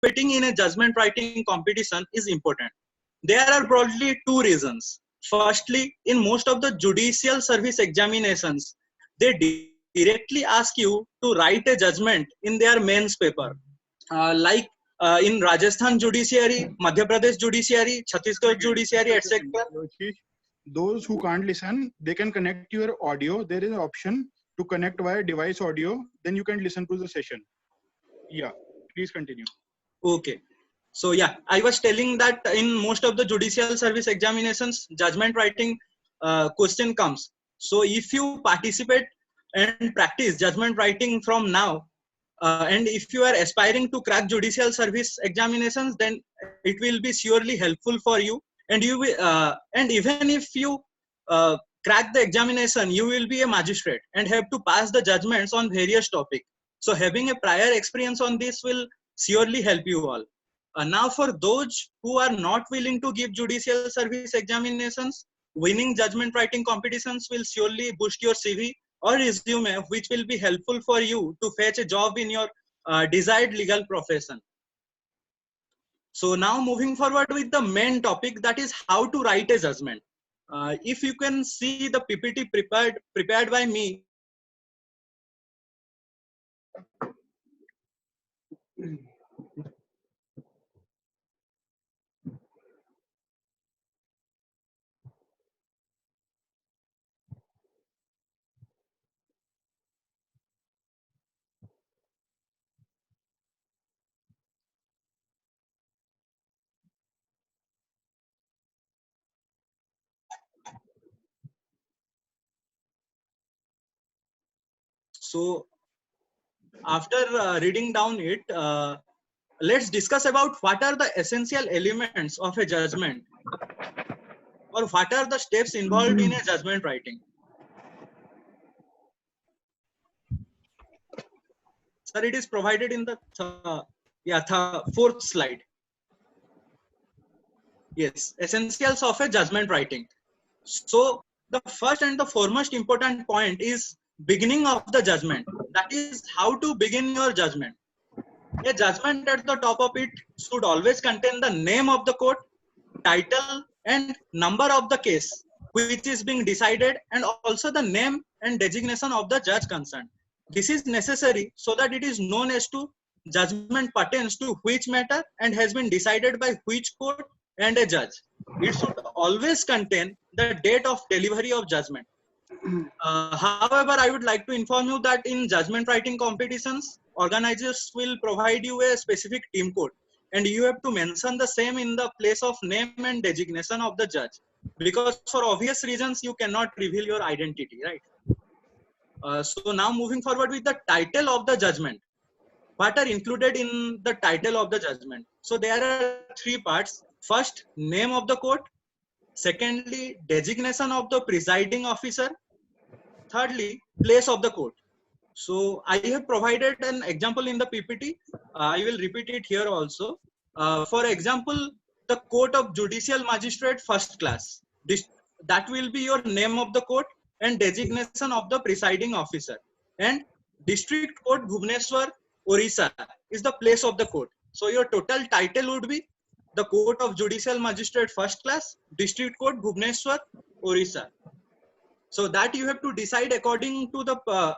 participating in a judgment writing competition is important. There are broadly two reasons. Firstly, in most of the judicial service examinations, they directly ask you to write a judgment in their mains paper. Like in Rajasthan judiciary, Madhya Pradesh judiciary, Chhattisgarh judiciary, etc. Those who can't listen, they can connect your audio. There is an option to connect via device audio. Then you can listen to the session. Yeah, please continue. Okay. So yeah, I was telling that in most of the judicial service examinations, judgment writing question comes. So if you participate and practice judgment writing from now, and if you are aspiring to crack judicial service examinations, then it will be surely helpful for you. And you will, and even if you crack the examination, you will be a magistrate and have to pass the judgments on various topics. So having a prior experience on this will surely help you all. Now for those who are not willing to give judicial service examinations, winning judgment writing competitions will surely boost your CV or resume, which will be helpful for you to fetch a job in your desired legal profession. So now moving forward with the main topic, that is how to write a judgment. If you can see the PPT prepared by me. So after reading down it, let's discuss about what are the essential elements of a judgment, or what are the steps involved in a judgment writing. Sir, it is provided in the fourth slide. Yes, essentials of a judgment writing. So the first and the foremost important point is beginning of the judgment. That is how to begin your judgment. A judgment at the top of it should always contain the name of the court, title and number of the case which is being decided, and also the name and designation of the judge concerned. This is necessary so that it is known as to judgment pertains to which matter and has been decided by which court and a judge. It should always contain the date of delivery of judgment. However, I would like to inform you that in judgment writing competitions, organizers will provide you a specific team code, and you have to mention the same in the place of name and designation of the judge, because for obvious reasons you cannot reveal your identity, right? So now moving forward with the title of the judgment. What are included in the title of the judgment? So there are three parts. First, name of the court. Secondly, designation of the presiding officer. Thirdly, place of the court. So I have provided an example in the PPT. I will repeat it here also. For example, the Court of Judicial Magistrate First Class. That will be your name of the court and designation of the presiding officer. And District Court Bhubaneswar, Orissa is the place of the court. So your total title would be the Court of Judicial Magistrate First Class, District Court Bhubaneswar, Orissa. So that you have to decide according to the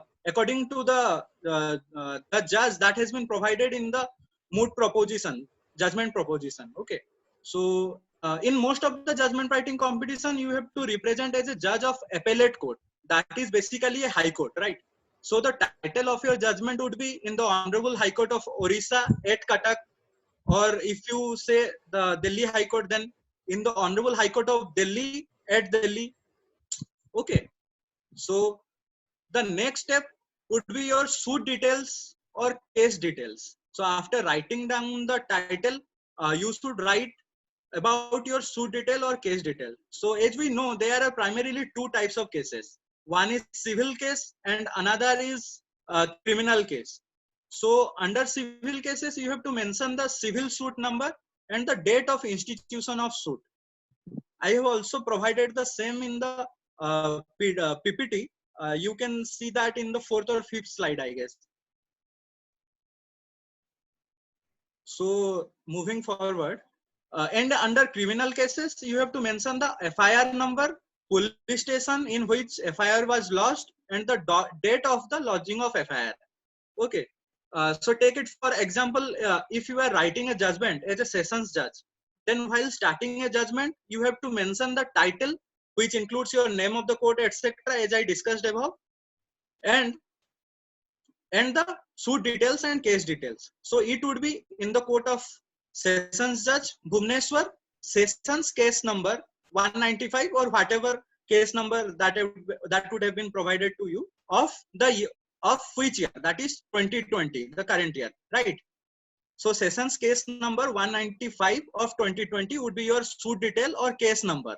judge that has been provided in the moot proposition, judgment proposition. Okay. So in most of the judgment writing competition, you have to represent as a judge of appellate court. That is basically a high court, right? So the title of your judgment would be in the Honorable High Court of Orissa at Cuttack, or if you say the Delhi High Court, then in the Honorable High Court of Delhi at Delhi. Okay. So the next step would be your suit details or case details. So after writing down the title, you should write about your suit detail or case detail. So as we know, there are primarily two types of cases. One is civil case and another is criminal case. So under civil cases, you have to mention the civil suit number and the date of institution of suit. I have also provided the same in the PPT. You can see that in the fourth or fifth slide, I guess. So moving forward, and under criminal cases, you have to mention the FIR number, police station in which FIR was lodged, and the date of the lodging of FIR. Okay. So take it for example, if you are writing a judgment as a sessions judge, then while starting a judgment, you have to mention the title, which includes your name of the court, etc., as I discussed above, and the suit details and case details. So it would be in the court of Sessions Judge Bhubaneswar, Sessions case number 195 or whatever case number that would have been provided to you of the of which year, that is 2020, the current year, right? So Sessions case number 195 of 2020 would be your suit detail or case number.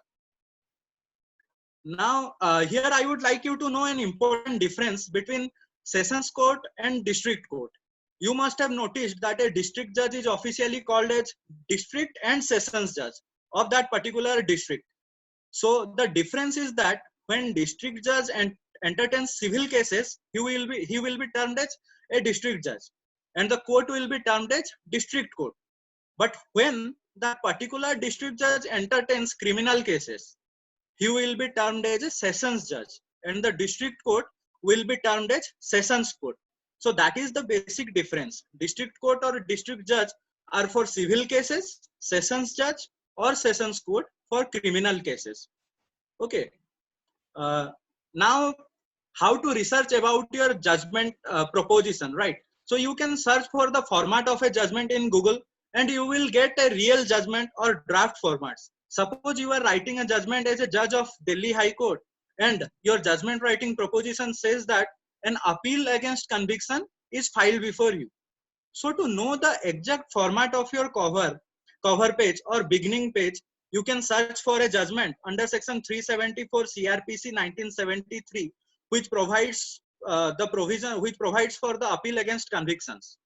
Now, here I would like you to know an important difference between Sessions Court and District Court. You must have noticed that a district judge is officially called as district and sessions judge of that particular district. So the difference is that when district judge entertains civil cases, he will be termed as a district judge, and the court will be termed as district court. But when that particular district judge entertains criminal cases, he will be termed as a sessions judge, and the district court will be termed as sessions court. So that is the basic difference. District court or district judge are for civil cases, sessions judge or sessions court for criminal cases. Okay. Now, how to research about your judgment proposition, right? So you can search for the format of a judgment in Google, and you will get a real judgment or draft formats. Suppose you are writing a judgment as a judge of Delhi High Court, and your judgment writing proposition says that an appeal against conviction is filed before you. So to know the exact format of your cover page or beginning page, you can search for a judgment under section 374 CRPC 1973, which provides the provision which provides for the appeal against convictions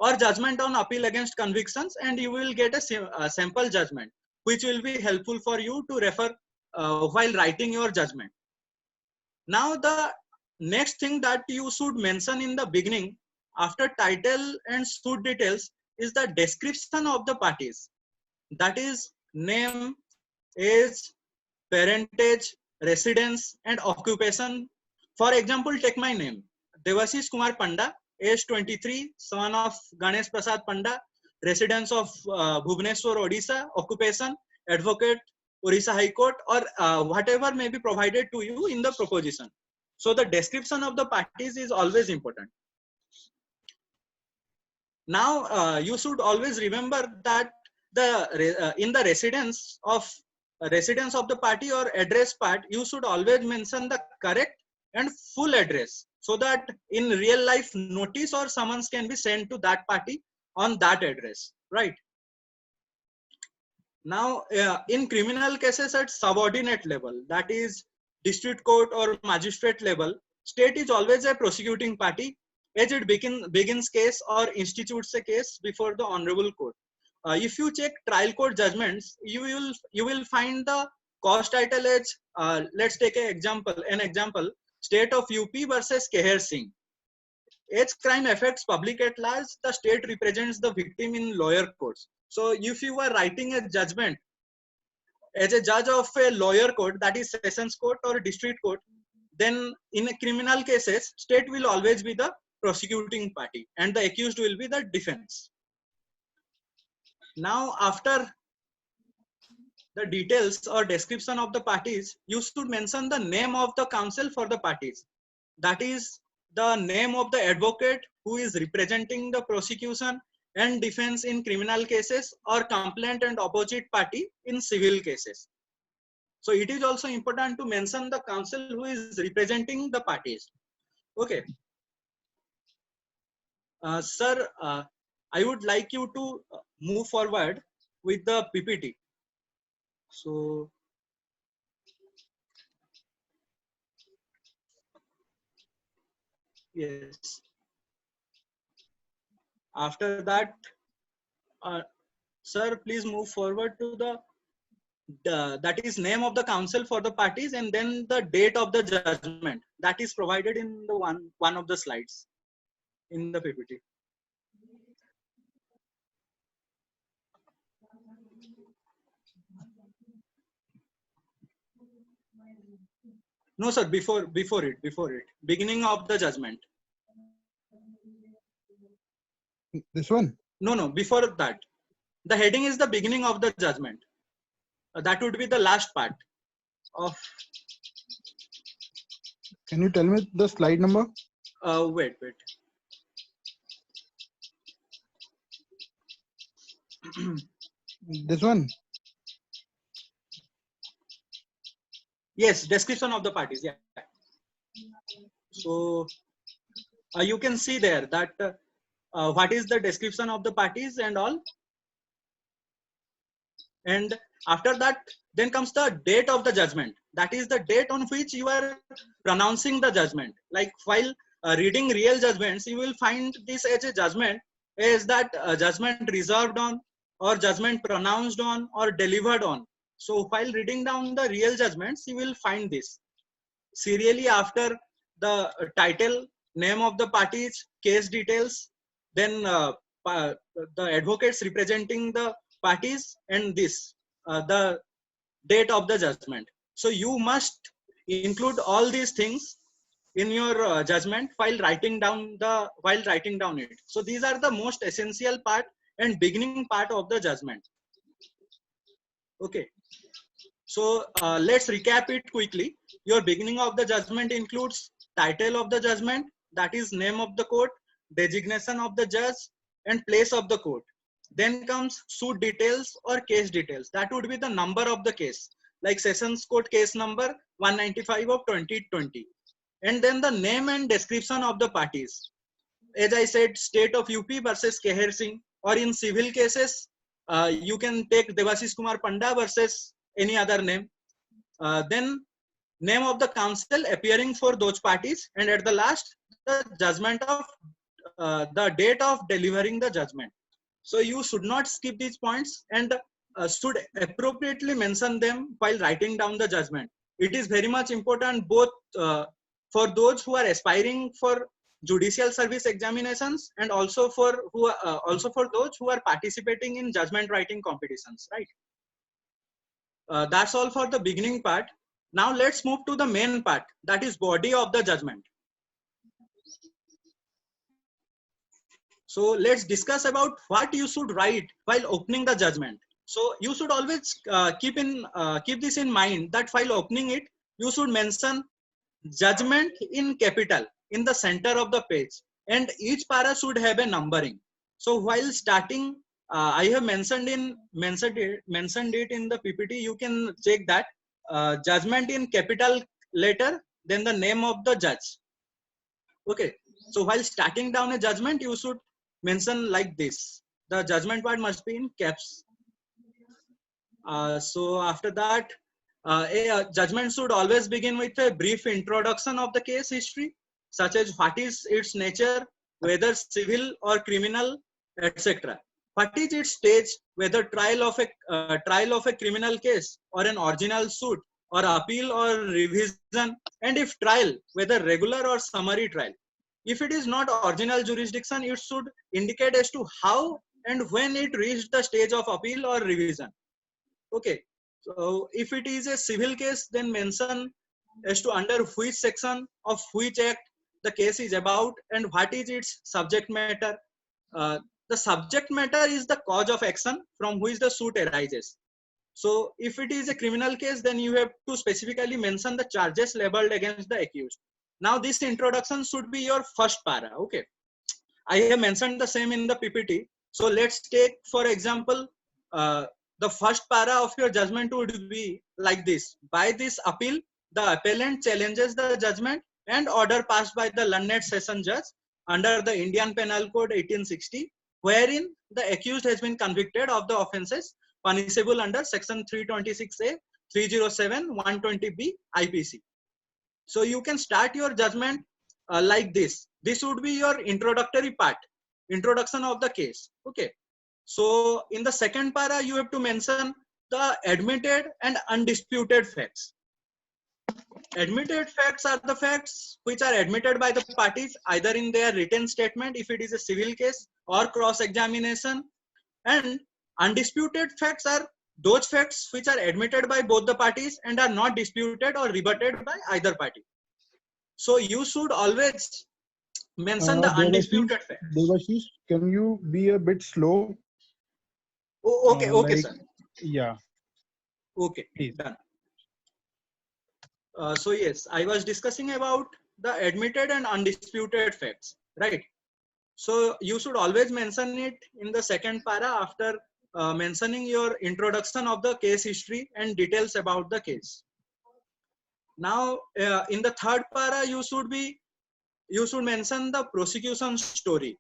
or judgment on appeal against convictions, and you will get a sample judgment which will be helpful for you to refer while writing your judgment. Now the next thing that you should mention in the beginning after title and suit details is the description of the parties, that is name, age, parentage, residence and occupation. For example, take my name, Devashish Kumar Panda, age 23, son of Ganesh Prasad Panda, residence of Bhubaneswar, Odisha, occupation advocate, Orissa High Court, or whatever may be provided to you in the proposition. So the description of the parties is always important. Now you should always remember that the in the residence of the party or address part, you should always mention the correct and full address, so that in real life notice or summons can be sent to that party on that address, right? Now in criminal cases at subordinate level, that is district court or magistrate level, state is always a prosecuting party as it begins case or institutes a case before the honorable court. If you check trial court judgments, you will find the cause title as let's take an example, state of UP versus Keher Singh. As crime affects public at large, the state represents the victim in lower courts. So if you are writing a judgment as a judge of a lower court, that is sessions court or district court, then in a criminal cases, state will always be the prosecuting party and the accused will be the defense. Now, after the details or description of the parties, you should mention the name of the counsel for the parties. That is the name of the advocate who is representing the prosecution and defense in criminal cases or complainant and opposite party in civil cases. So it is also important to mention the counsel who is representing the parties. Okay. Sir, I would like you to move forward with the PPT. So, yes. After that, sir, please move forward to the that is name of the counsel for the parties, and then the date of the judgment that is provided in the one of the slides in the PPT. No, sir. Before it. Beginning of the judgment. This one? No. Before that, the heading is the beginning of the judgment. That would be the last part of. Can you tell me the slide number? Wait. This one? Yes, description of the parties. Yeah. So you can see there that what is the description of the parties and all. And after that, then comes the date of the judgment. That is the date on which you are pronouncing the judgment. Like while reading real judgments, you will find this as a judgment is that judgment reserved on or judgment pronounced on or delivered on. So while reading down the real judgments, you will find this serially after the title, name of the parties, case details, then the advocates representing the parties, and this the date of the judgment. So you must include all these things in your judgment while writing down it. So these are the most essential part and beginning part of the judgment. Okay. So let's recap it quickly. Your beginning of the judgment includes title of the judgment, that is name of the court, designation of the judge, and place of the court. Then comes suit details or case details. That would be the number of the case, like Sessions Court case number 195 of 2020. And then the name and description of the parties. As I said, state of UP versus Keher Singh, or in civil cases, you can take Devashish Kumar Panda versus any other name. Then name of the counsel appearing for those parties, and at the last, the judgment of the date of delivering the judgment. So you should not skip these points and should appropriately mention them while writing down the judgment. It is very much important both for those who are aspiring for judicial service examinations and also for those who are participating in judgment writing competitions, right? That's all for the beginning part. Now let's move to the main part, that is body of the judgment. So let's discuss about what you should write while opening the judgment. So you should always keep this in mind that while opening it, you should mention judgment in capital in the center of the page, and each para should have a numbering. So while starting, I have mentioned it in the PPT. You can check that judgment in capital letter, then the name of the judge. Okay. So while starting down a judgment, you should mention like this. The judgment part must be in caps. So after that, a judgment should always begin with a brief introduction of the case history, such as what is its nature, whether civil or criminal, etc. What is its stage, whether trial of a criminal case or an original suit or appeal or revision, and if trial, whether regular or summary trial. If it is not original jurisdiction, it should indicate as to how and when it reached the stage of appeal or revision. Okay. So if it is a civil case, then mention as to under which section of which act the case is about and what is its subject matter. The subject matter is the cause of action from which the suit arises. So if it is a criminal case, then you have to specifically mention the charges leveled against the accused. Now this introduction should be your first para. Okay. I have mentioned the same in the PPT. So let's take, for example, the first para of your judgment would be like this. By this appeal, the appellant challenges the judgment and order passed by the learned session judge under the Indian Penal Code 1860, wherein the accused has been convicted of the offences punishable under section 326A, 307, 120B IPC. So you can start your judgment like this. This would be your introductory part, introduction of the case. Okay. So in the second para, you have to mention the admitted and undisputed facts. Admitted facts are the facts which are admitted by the parties either in their written statement if it is a civil case or cross-examination, and undisputed facts are those facts which are admitted by both the parties and are not disputed or rebutted by either party. So you should always mention the undisputed facts. Devashish, can you be a bit slow? Oh, okay, okay, Like, sir. yeah, Okay, please. done. So yes, I was discussing about the admitted and undisputed facts, right? So you should always mention it in the second para after mentioning your introduction of the case history and details about the case. Now, in the third para, you should mention the prosecution story.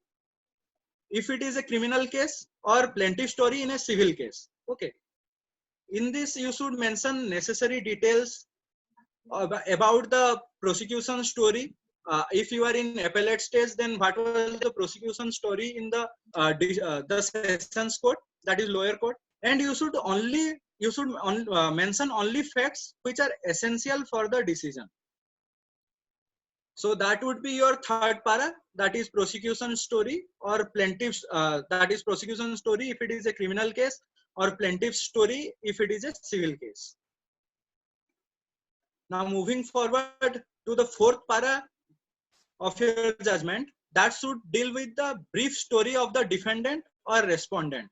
If it is a criminal case or plaintiff story in a civil case, okay. In this, you should mention necessary details about the prosecution story. If you are in appellate stage, then what was the prosecution story in the sessions court, that is lower court, and you should mention only facts which are essential for the decision. So that would be your third para, that is prosecution story or plaintiff's, that is prosecution story if it is a criminal case, or plaintiff's story if it is a civil case. Now moving forward to the fourth para of your judgment, that should deal with the brief story of the defendant or respondent,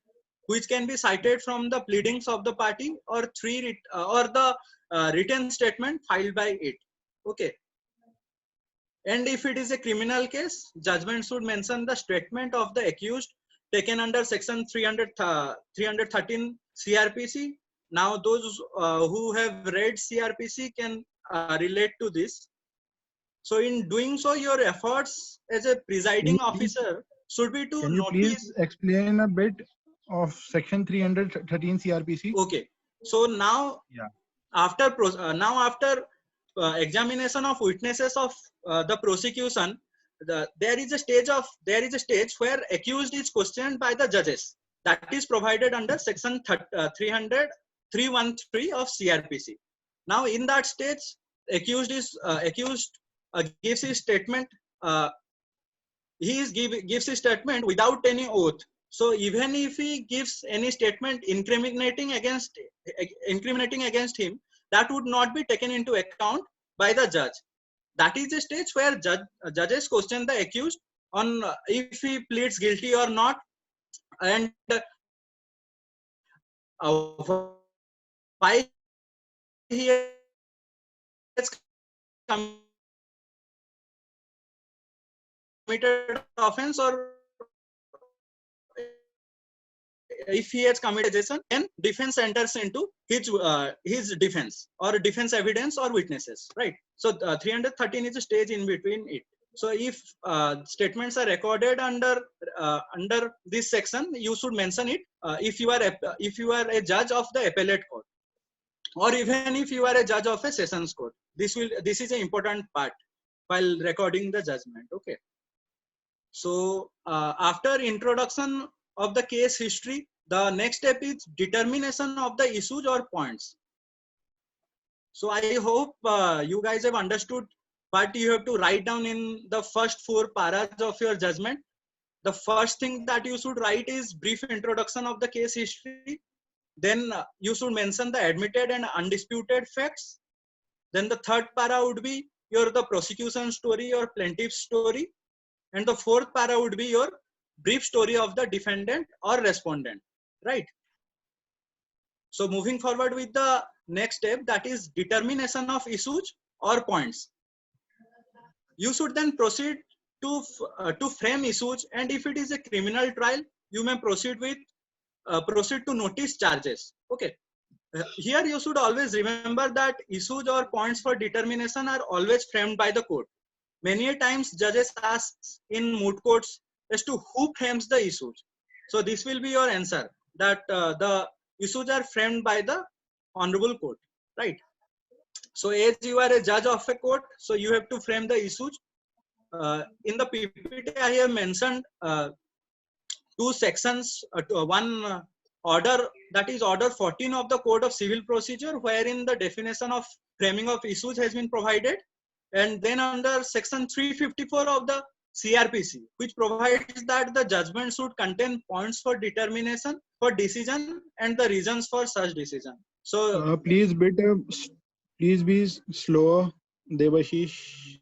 which can be cited from the pleadings of the party or the written statement filed by it. Okay. And if it is a criminal case, judgment should mention the statement of the accused taken under section 313 CRPC. Now those who have read CRPC can relate to this. So in doing so, your efforts as a presiding officer should be to Can you please explain a bit of section 313 CRPC? Okay. So now, yeah. After examination of witnesses of the prosecution, there is a stage where accused is questioned by the judges. That is provided under section 313 of CRPC. Now in that stage, accused gives his statement. Gives his statement without any oath. So even if he gives any statement incriminating against him, that would not be taken into account by the judge. That is the stage where judges question the accused on if he pleads guilty or not, and why he has committed offense, or if he has committed accusation, then defense enters into his defense or defense evidence or witnesses, right? So 313 is a stage in between it. So if statements are recorded under this section, you should mention it. If you are a judge of the appellate court, or even if you are a judge of a sessions court, this is an important part while recording the judgment. Okay. So after introduction of the case history, the next step is determination of the issues or points. So I hope you guys have understood what you have to write down in the first 4 paras of your judgment. The first thing that you should write is brief introduction of the case history. Then you should mention the admitted and undisputed facts. Then the third para would be the prosecution story or plaintiff story. And the fourth para would be your brief story of the defendant or respondent, right? So moving forward with the next step, that is determination of issues or points. You should then proceed to frame issues, and if it is a criminal trial, you may proceed to notice charges. Okay. Here you should always remember that issues or points for determination are always framed by the court. Many times judges ask in moot courts as to who frames the issues. So this will be your answer, that the issues are framed by the honorable court, right? So as you are a judge of a court, so you have to frame the issues. In the PPT, I have mentioned 2 sections, one order, that is order 14 of the Code of Civil Procedure, wherein the definition of framing of issues has been provided. And then under section 354 of the CRPC, which provides that the judgment should contain points for determination for decision and the reasons for such decision. So Please please be slower, Devashish.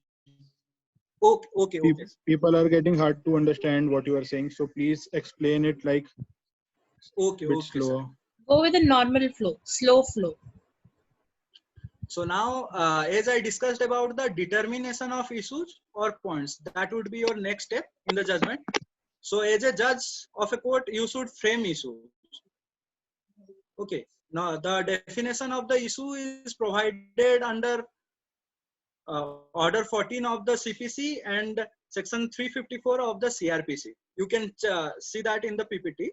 okay. People are getting hard to understand what you are saying, so please explain it like bit Okay, sir. slower. Go with a normal flow, slow flow. So now, as I discussed about the determination of issues or points, that would be your next step in the judgment. So as a judge of a court, you should frame issues. Okay. Now the definition of the issue is provided under Order 14 of the CPC and Section 354 of the CRPC. You can see that in the PPT.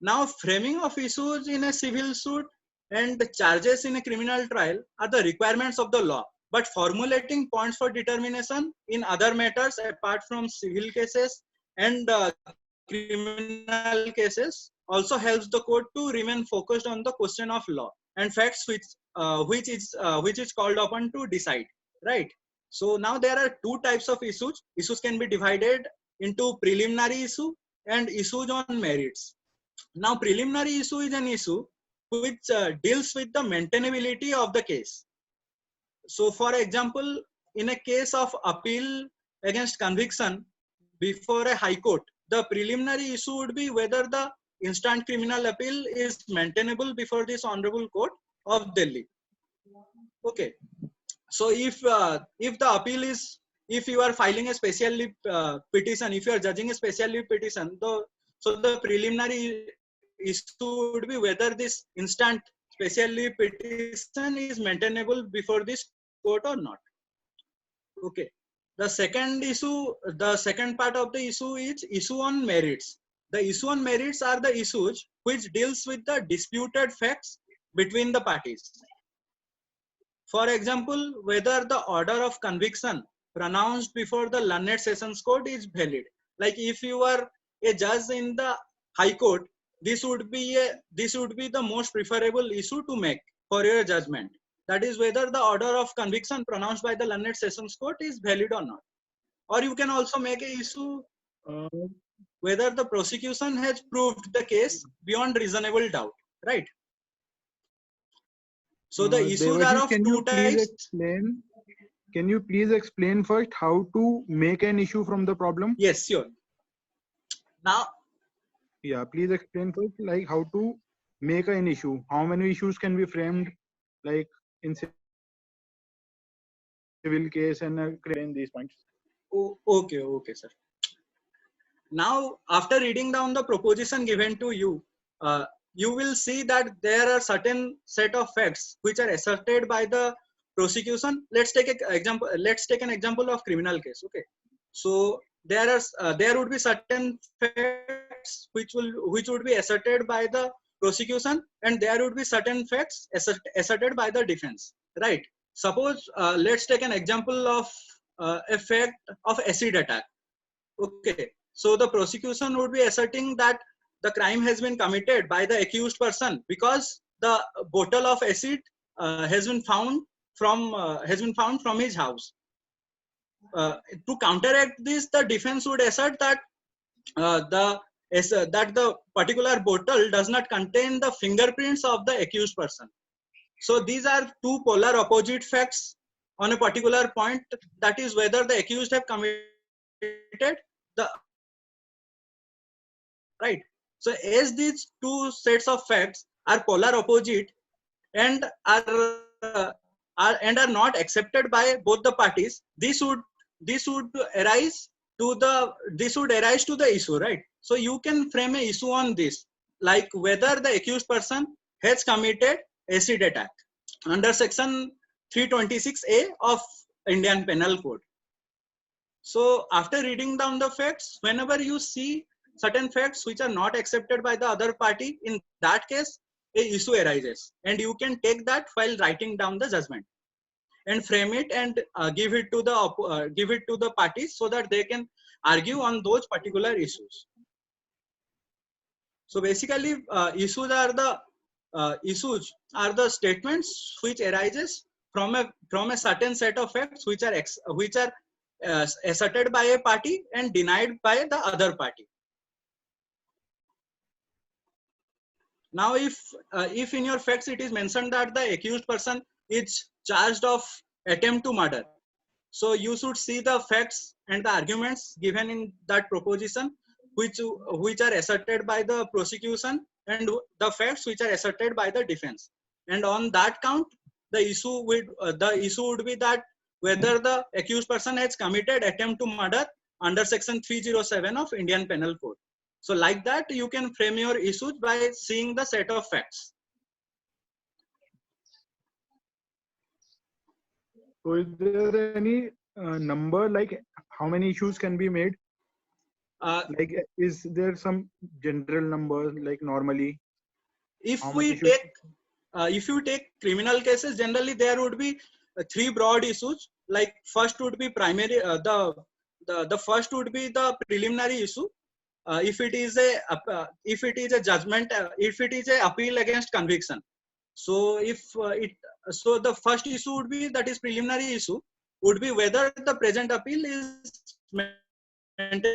Now, framing of issues in a civil suit and charges in a criminal trial are the requirements of the law. But formulating points for determination in other matters apart from civil cases and criminal cases also helps the court to remain focused on the question of law and facts which is called upon to decide. Right. So now there are two types of issues. Issues can be divided into preliminary issue and issues on merits. Now, preliminary issue is an issue which deals with the maintainability of the case. So, for example, in a case of appeal against conviction before a high court, the preliminary issue would be whether the instant criminal appeal is maintainable before this honorable court of Delhi. Okay. So, if the appeal is, if you are filing a special leave petition, if you are judging a special leave petition, so the preliminary issue would be whether this instant special leave petition is maintainable before this court or not. Okay. The second part of the issue is issue on merits. The issue on merits are the issues which deals with the disputed facts between the parties. For example, whether the order of conviction pronounced before the learned sessions court is valid. Like if you are a judge in the high court, this would be the most preferable issue to make for your judgment. That is whether the order of conviction pronounced by the learned sessions court is valid or not. Or you can also make a issue whether the prosecution has proved the case beyond reasonable doubt. Right. So the issues are of two types. Can you please explain first how to make an issue from the problem? Yes, sure. Now, yeah, please explain first, like how to make an issue. How many issues can be framed, like in civil case and in these points? Okay, sir. Now, after reading down the proposition given to you, you will see that there are certain set of facts which are asserted by the prosecution. Let's take an example. Let's take an example of criminal case. Okay, so there would be certain facts which would be asserted by the prosecution, and there would be certain facts asserted by the defense. Right. Suppose let's take an example of a fact of acid attack. Okay, so the prosecution would be asserting that the crime has been committed by the accused person because the bottle of acid has been found from his house. To counteract this, the defense would assert that the particular bottle does not contain the fingerprints of the accused person. So these are two polar opposite facts on a particular point, that is whether the accused have committed the right. So as these two sets of facts are polar opposite and are not accepted by both the parties, this would arise to the issue, right? So you can frame an issue on this, like whether the accused person has committed acid attack under section 326A of Indian Penal Code. So after reading down the facts, whenever you see certain facts which are not accepted by the other party, in that case, a issue arises, and you can take that while writing down the judgment and frame it and give it to the parties so that they can argue on those particular issues. So basically, issues are the statements which arises from a certain set of facts which are asserted by a party and denied by the other party. Now, if in your facts it is mentioned that the accused person is charged of attempt to murder, so you should see the facts and the arguments given in that proposition, which are asserted by the prosecution, and the facts which are asserted by the defense. And on that count, the issue would be that whether the accused person has committed attempt to murder under section 307 of Indian Penal Code. So like that, you can frame your issues by seeing the set of facts. So is there any number, like how many issues can be made? Like, is there some general number, like normally? If you take criminal cases, generally there would be three broad issues. Like first would be primary, the first would be the preliminary issue. If it is a judgment, if it is a appeal against conviction. So so the first issue would be, that is preliminary issue, would be whether the present appeal is maintainable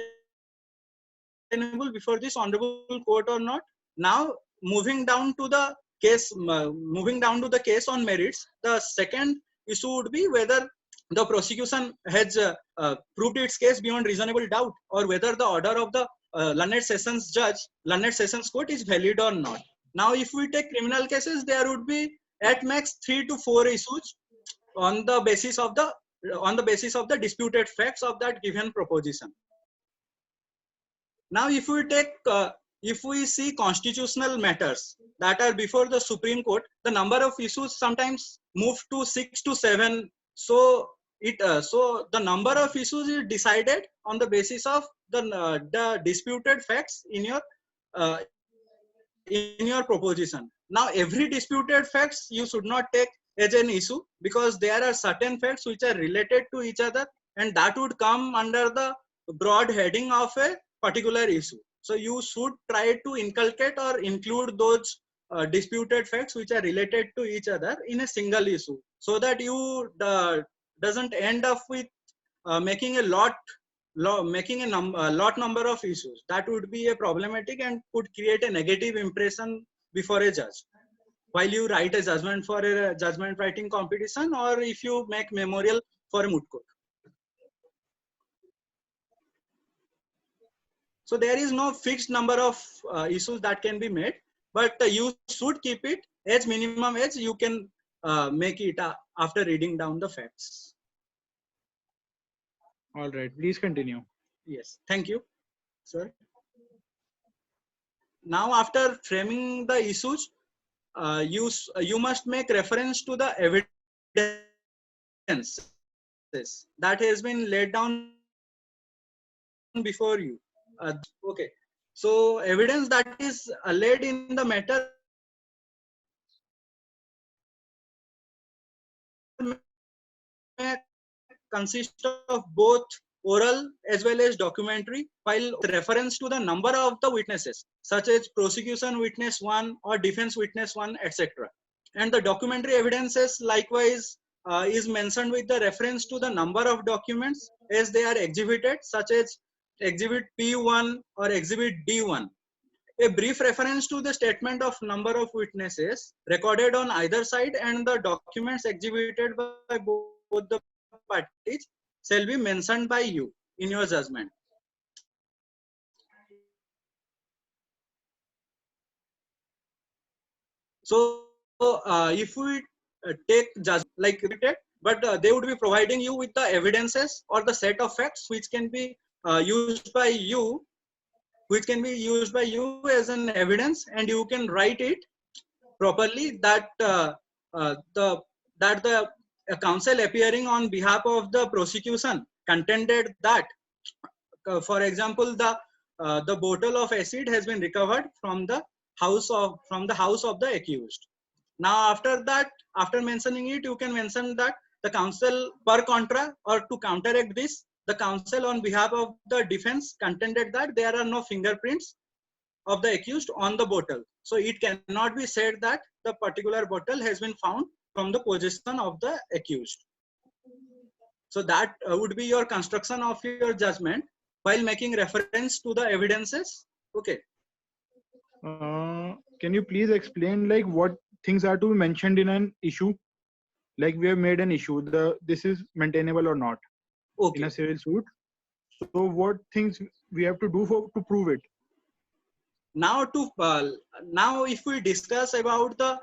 before this honorable court or not. Now, moving down to the case on merits, the second issue would be whether the prosecution has proved its case beyond reasonable doubt, or whether the order of the learned sessions court is valid or not. Now, if we take criminal cases, there would be at max 3 to 4 issues on the basis of the disputed facts of that given proposition. Now, if we see constitutional matters that are before the Supreme Court, the number of issues sometimes move to 6 to 7. So the number of issues is decided on the basis of the disputed facts in your proposition. Now, every disputed facts you should not take as an issue, because there are certain facts which are related to each other, and that would come under the broad heading of a particular issue. So you should try to inculcate or include those disputed facts which are related to each other in a single issue, so that you doesn't end up with making a lot number of issues. That would be a problematic and could create a negative impression before a judge while you write a judgment for a judgment writing competition, or if you make memorial for a moot court. So there is no fixed number of issues that can be made, but you should keep it as minimum as you can make it after reading down the facts. All right, please continue. Yes, thank you, sir. Now, after framing the issues, you must make reference to the evidence that has been laid down before you. Okay, so evidence that is laid in the matter may consist of both oral as well as documentary, while reference to the number of the witnesses, such as prosecution witness 1 or defense witness 1, etc. And the documentary evidences likewise is mentioned with the reference to the number of documents as they are exhibited, such as exhibit P1 or exhibit D1. A brief reference to the statement of number of witnesses recorded on either side and the documents exhibited by both the parties shall be mentioned by you in your judgment. So if we take judgment like but they would be providing you with the evidences or the set of facts which can be used by you as an evidence, and you can write it properly that the counsel appearing on behalf of the prosecution contended that, for example, the bottle of acid has been recovered from the house of the accused. Now, after mentioning it, you can mention that the counsel per contra, or to counteract this, the counsel on behalf of the defense contended that there are no fingerprints of the accused on the bottle. So it cannot be said that the particular bottle has been found from the possession of the accused. So that would be your construction of your judgment while making reference to the evidences. Okay. can you please explain like what things are to be mentioned in an issue? Like we have made an issue, this is maintainable or not in Okay. a civil suit. So what things we have to do to prove it? Now now if we discuss about the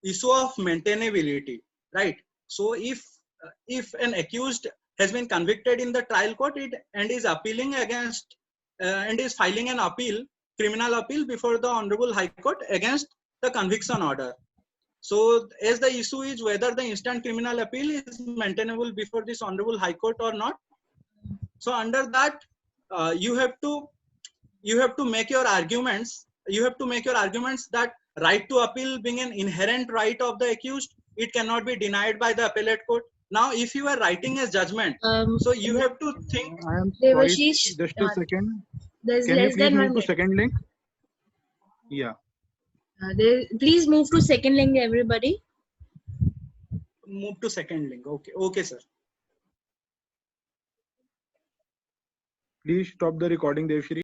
issue of maintainability, right? So if an accused has been convicted in the trial court and is appealing against and is filing an appeal, criminal appeal before the Honorable High Court against the conviction order. So as the issue is whether the instant criminal appeal is maintainable before this Honorable High Court or not. So under that, you have to make your arguments. You have to make your arguments that right to appeal being an inherent right of the accused, it cannot be denied by the appellate court. Now, if you are writing a judgment, so you have to think. I am sorry, Devashish, just a second. there's Can you less please than move 1 to minute. second link? Yeah. Please move to second link, everybody. Move to second link. Okay, sir. Please stop the recording, Devshri.